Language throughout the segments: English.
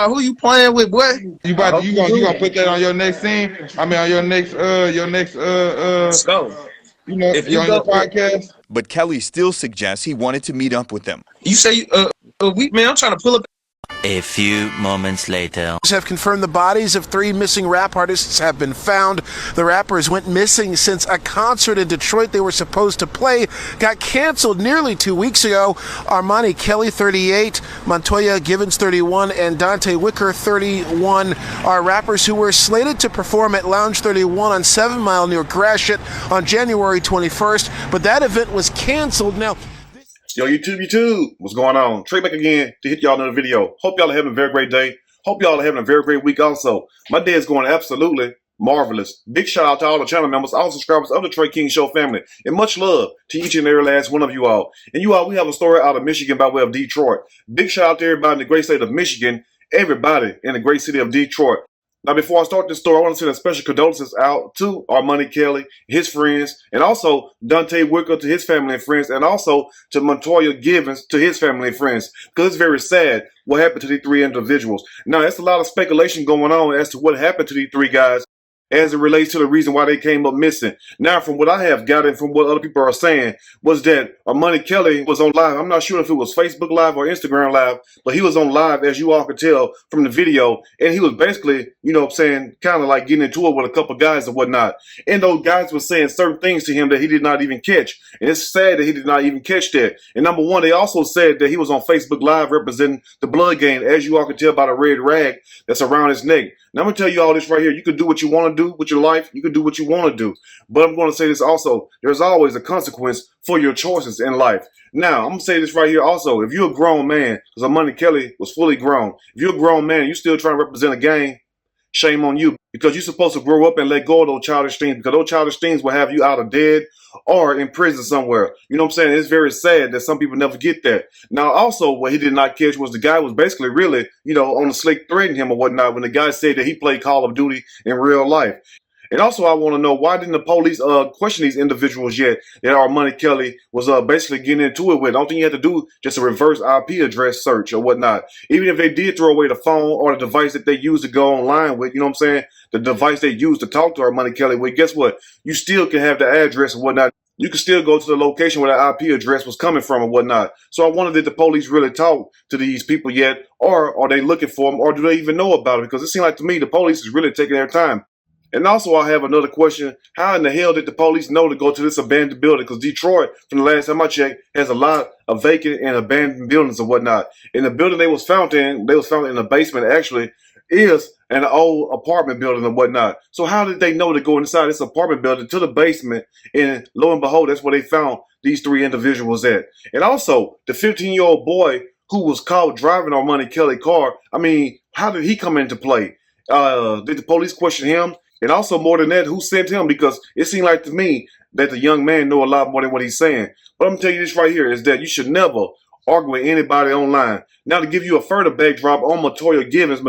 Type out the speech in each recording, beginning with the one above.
Who you playing with, boy? You gonna put that on your next scene? I mean, on your next Let's go. If you on your go, podcast. But Kelly still suggests he wanted to meet up with them. you say a week, man. I'm trying to pull up. A few moments later. Have confirmed the bodies of 3 missing rap artists have been found. The rappers went missing since a concert in Detroit they were supposed to play got canceled nearly 2 weeks ago. Armani Kelly, 38, Montoya Givens, 31, and Dante Wicker, 31, are rappers who were slated to perform at Lounge 31 on 7 Mile near Gratiot on January 21st, but that event was canceled. Now, Yo, YouTube, what's going on? Trey back again to hit y'all another video. Hope y'all are having a very great day. Hope y'all are having a very great week also. My day is going absolutely marvelous. Big shout out to all the channel members, all subscribers of the Trey King Show family. And much love to each and every last one of you all. And you all, we have a story out of Michigan by way of Detroit. Big shout out to everybody in the great state of Michigan, everybody in the great city of Detroit. Now, before I start this story, I want to send a special condolences out to Armani Kelly, his friends, and also Dante Wicker to his family and friends, and also to Montoya Givens to his family and friends, because it's very sad what happened to these 3 individuals. Now, there's a lot of speculation going on as to what happened to these 3 guys as it relates to the reason why they came up missing. Now, from what I have gotten from what other people are saying, was that Armani Kelly was on live. I'm not sure if it was Facebook Live or Instagram Live, but he was on live, as you all could tell from the video, and he was basically, you know what I'm saying, kind of like getting into it with a couple guys and whatnot. And those guys were saying certain things to him that he did not even catch. And it's sad that he did not even catch that. And number one, they also said that he was on Facebook Live representing the blood gang, as you all can tell by the red rag that's around his neck. Now, I'm going to tell you all this right here. You can do what you want to do with your life. You can do what you want to do. But I'm going to say this also. There's always a consequence for your choices in life. Now, I'm going to say this right here also. If you're a grown man, because Armani Kelly was fully grown. If you're a grown man, you're still trying to represent a gang, shame on you. Because you're supposed to grow up and let go of those childish things. Because those childish things will have you out of dead or in prison somewhere. You know what I'm saying? It's very sad that some people never get that. Now, also, what he did not catch was the guy was basically really, you know, on the slick threatening him or whatnot when the guy said that he played Call of Duty in real life. And also, I want to know, why didn't the police question these individuals yet that Armani Kelly was basically getting into it with? I don't think you had to do just a reverse IP address search or whatnot. Even if they did throw away the phone or the device that they used to go online with, you know what I'm saying? The device they used to talk to Armani Kelly with, guess what? You still can have the address and whatnot. You can still go to the location where the IP address was coming from and whatnot. So I wonder, did the police really talk to these people yet? Or are they looking for them? Or do they even know about it? Because it seems like to me the police is really taking their time. And also, I have another question. How in the hell did the police know to go to this abandoned building? Because Detroit, from the last time I checked, has a lot of vacant and abandoned buildings and whatnot. And the building they was found in the basement, actually, is an old apartment building and whatnot. So how did they know to go inside this apartment building to the basement? And lo and behold, that's where they found these 3 individuals at. And also, the 15-year-old boy who was caught driving Armani Kelly's car, I mean, how did he come into play? Did the police question him? And also, more than that, who sent him? Because it seemed like to me that the young man knew a lot more than what he's saying. But I'm going to tell you this right here, is that you should never argue with anybody online. Now, to give you a further backdrop on Montoya Givens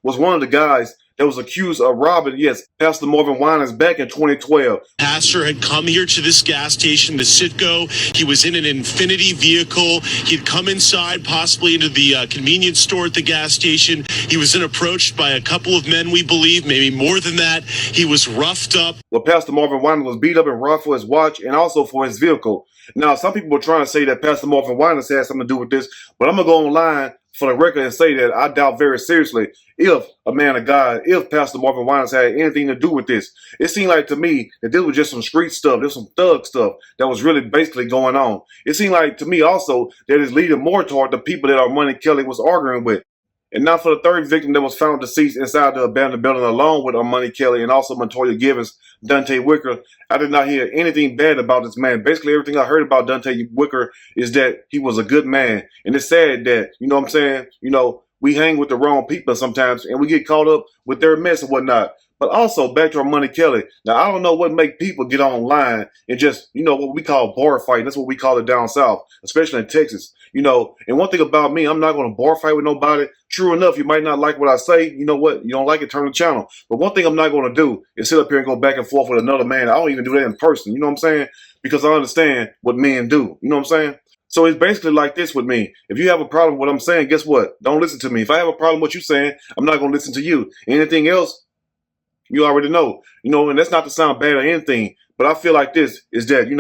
was one of the guys that was accused of robbing, yes, Pastor Marvin Winans back in 2012. Pastor had come here to this gas station, the Citgo. He was in an Infiniti vehicle. He'd come inside, possibly into the convenience store at the gas station. He was then approached by a couple of men, we believe, maybe more than that. He was roughed up. Well, Pastor Marvin Winans was beat up and roughed for his watch and also for his vehicle. Now, some people were trying to say that Pastor Marvin Winans had something to do with this, but I'm going to go online for the record and say that I doubt very seriously if a man of God, if Pastor Marvin Winans had anything to do with this. It seemed like to me that this was just some street stuff, there's some thug stuff that was really basically going on. It seemed like to me also that it's leading more toward the people that Armani Kelly was arguing with. And now for the 3rd victim that was found deceased inside the abandoned building along with Armani Kelly and also Montoya Givens, Dante Wicker, I did not hear anything bad about this man. Basically, everything I heard about Dante Wicker is that he was a good man. And it's sad that, you know what I'm saying, you know, we hang with the wrong people sometimes and we get caught up with their mess and whatnot. But also, back to Armani Kelly. Now, I don't know what make people get online and just, you know, what we call bar fighting. That's what we call it down south, especially in Texas. You know, and one thing about me, I'm not going to bar fight with nobody. True enough, you might not like what I say. You know what? You don't like it, turn the channel. But one thing I'm not going to do is sit up here and go back and forth with another man. I don't even do that in person. You know what I'm saying? Because I understand what men do. You know what I'm saying? So it's basically like this with me. If you have a problem with what I'm saying, guess what? Don't listen to me. If I have a problem with what you're saying, I'm not going to listen to you. Anything else, you already know. And that's not to sound bad or anything, but I feel like this is that,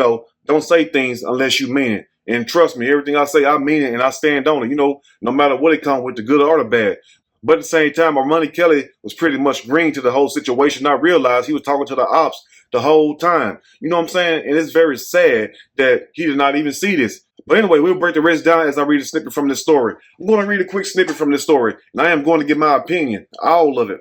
don't say things unless you mean it. And trust me, everything I say, I mean it and I stand on it, no matter what it comes with, the good or the bad. But at the same time, Money Kelly was pretty much green to the whole situation. I realized he was talking to the ops the whole time. You know what I'm saying? And it's very sad that he did not even see this. But anyway, we'll break the rest down as I read a snippet from this story. I'm going to read a quick snippet from this story, and I am going to give my opinion, all of it.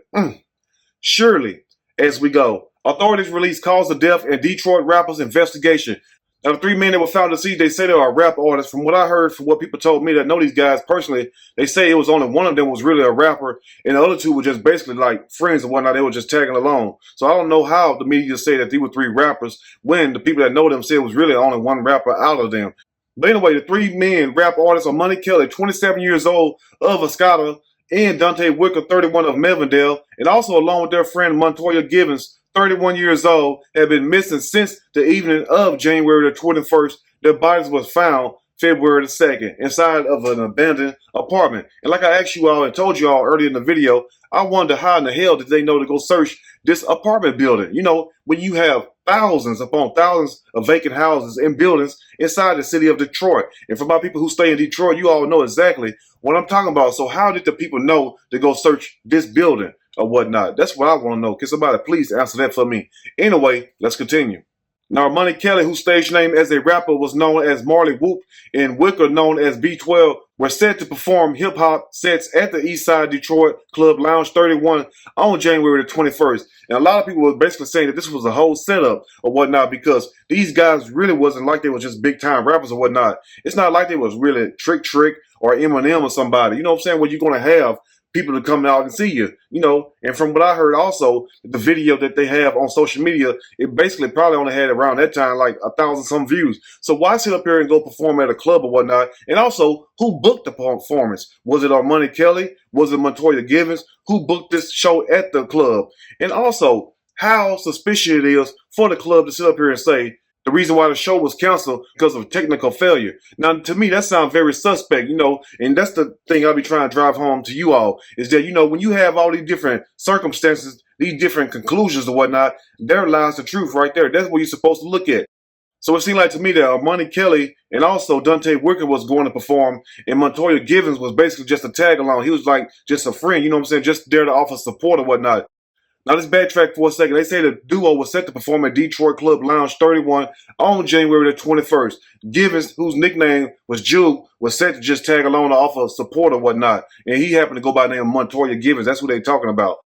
Surely, as we go, authorities release cause of death in Detroit rapper's investigation. Now, the 3 men that were found deceased, they say they are rap artists. From what I heard, from what people told me that know these guys personally, they say it was only one of them was really a rapper, and the other two were just basically like friends and whatnot. They were just tagging along. So I don't know how the media say that they were 3 rappers when the people that know them said it was really only one rapper out of them. But anyway, the 3 men rap artists are Money Kelly, 27 years old, of Escada, and Dante Wicker, 31 of Melvindale, and also along with their friend Montoya Givens, 31 years old, have been missing since the evening of January the 21st. Their bodies was found February the 2nd inside of an abandoned apartment. And like I asked you all and told you all earlier in the video, I wonder how in the hell did they know to go search this apartment building? When you have thousands upon thousands of vacant houses and buildings inside the city of Detroit. And for my people who stay in Detroit, you all know exactly what I'm talking about. So how did the people know to go search this building or whatnot? That's what I want to know. Can somebody please answer that for me? Anyway, let's continue. Now, Money Kelly, whose stage name as a rapper was known as Marley Whoop, and Wicker, known as B12, were set to perform hip-hop sets at the Eastside Detroit Club Lounge 31 on January the 21st. And a lot of people were basically saying that this was a whole setup or whatnot because these guys really wasn't like they were just big-time rappers or whatnot. It's not like they was really Trick or Eminem or somebody. You know what I'm saying? Where you're going to have people to come out and see you, and from what I heard also, the video that they have on social media, it basically probably only had around that time like 1,000 some views. So why sit up here and go perform at a club or whatnot? And also, who booked the performance? Was it Money Kelly? Was it Montoya Givens? Who booked this show at the club? And also, how suspicious it is for the club to sit up here and say the reason why the show was canceled because of technical failure. Now, to me, that sounds very suspect, and that's the thing I'll be trying to drive home to you all, is that, when you have all these different circumstances, these different conclusions and whatnot, there lies the truth right there. That's what you're supposed to look at. So it seemed like to me that Money Kelly and also Dante Wicker was going to perform, and Montoya Givens was basically just a tag along. He was like just a friend, just there to offer support or whatnot. Now, let's backtrack for a second. They say the duo was set to perform at Detroit Club Lounge 31 on January the 21st. Givens, whose nickname was Juke, was set to just tag along to offer support or whatnot. And he happened to go by the name Montoya Givens. That's who they're talking about.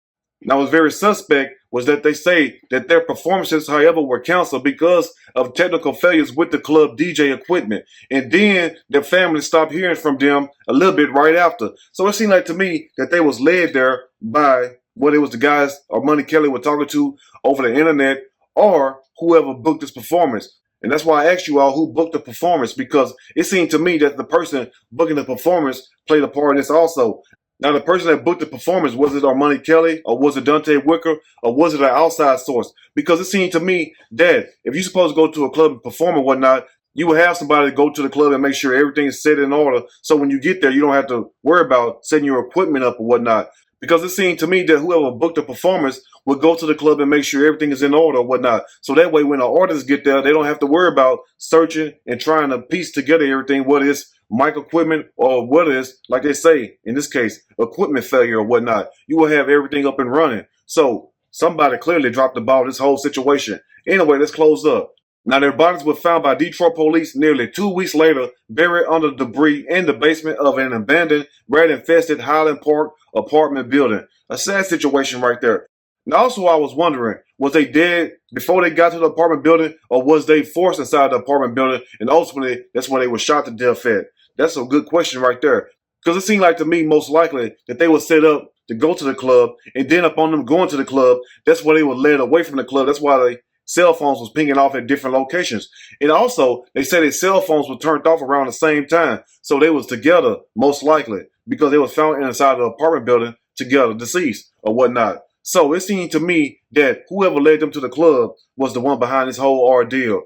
Now, what's very suspect was that they say that their performances, however, were canceled because of technical failures with the club DJ equipment. And then their family stopped hearing from them a little bit right after. So it seemed like to me that they was led there by whether it was the guys or Money Kelly were talking to over the internet or whoever booked this performance. And that's why I asked you all who booked the performance, because it seemed to me that the person booking the performance played a part in this also. Now, the person that booked the performance, was it Money Kelly or was it Dante Wicker or was it an outside source? Because it seemed to me that if you're supposed to go to a club and perform and whatnot, you will have somebody go to the club and make sure everything is set in order. So when you get there, you don't have to worry about setting your equipment up or whatnot. Because it seemed to me that whoever booked the performance would go to the club and make sure everything is in order or whatnot. So that way, when the artists get there, they don't have to worry about searching and trying to piece together everything, what is mic equipment or what is, like they say, in this case, equipment failure or whatnot. You will have everything up and running. So somebody clearly dropped the ball in this whole situation. Anyway, let's close up. Now, their bodies were found by Detroit police nearly 2 weeks later, buried under debris in the basement of an abandoned, rat-infested Highland Park apartment building. A sad situation right there. Now, also, I was wondering, was they dead before they got to the apartment building, or was they forced inside the apartment building, and ultimately, that's when they were shot to death at? That's a good question right there. Because it seemed like to me, most likely, that they were set up to go to the club, and then upon them going to the club, that's where they were led away from the club. That's why they cell phones was pinging off at different locations. And also, they said their cell phones were turned off around the same time. So they was together, most likely, because they was found inside the apartment building together, deceased or whatnot. So it seemed to me that whoever led them to the club was the one behind this whole ordeal.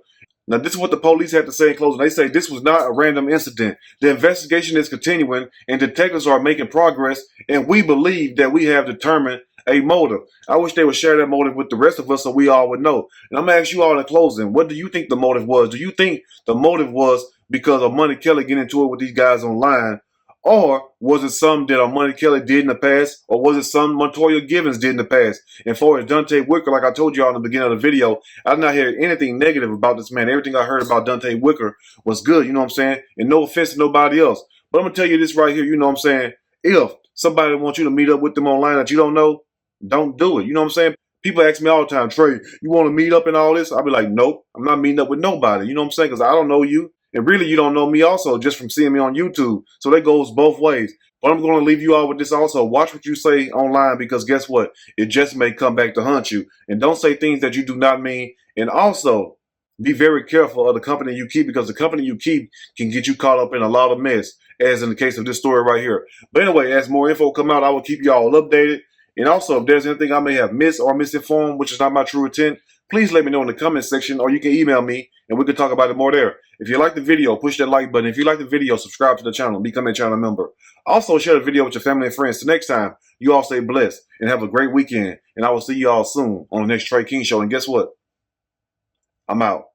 Now, this is what the police had to say in closing. They say this was not a random incident. The investigation is continuing and detectives are making progress, and we believe that we have determined a motive. I wish they would share that motive with the rest of us so we all would know. And I'm going to ask you all in closing, what do you think the motive was? Do you think the motive was because of Money Kelly getting into it with these guys online? Or was it something that Money Kelly did in the past? Or was it something Montoya Givens did in the past? And for as Dante Wicker, like I told y'all in the beginning of the video, I did not hear anything negative about this man. Everything I heard about Dante Wicker was good, you know what I'm saying? And no offense to nobody else. But I'm going to tell you this right here, you know what I'm saying? If somebody wants you to meet up with them online that you don't know, don't do it. You know what I'm saying? People ask me all the time, Trey, you want to meet up and all this? I'll be like, nope, I'm not meeting up with nobody. You know what I'm saying? Because I don't know you. And really, you don't know me also just from seeing me on YouTube. So that goes both ways. But I'm going to leave you all with this also. Watch what you say online because guess what? It just may come back to haunt you. And don't say things that you do not mean. And also, be very careful of the company you keep because the company you keep can get you caught up in a lot of mess, as in the case of this story right here. But anyway, as more info come out, I will keep you all updated. And also, if there's anything I may have missed or misinformed, which is not my true intent, please let me know in the comment section or you can email me and we can talk about it more there. If you like the video, push that like button. If you like the video, subscribe to the channel and become a channel member. Also, share the video with your family and friends. Till next time, you all stay blessed and have a great weekend. And I will see you all soon on the next Trey King Show. And guess what? I'm out.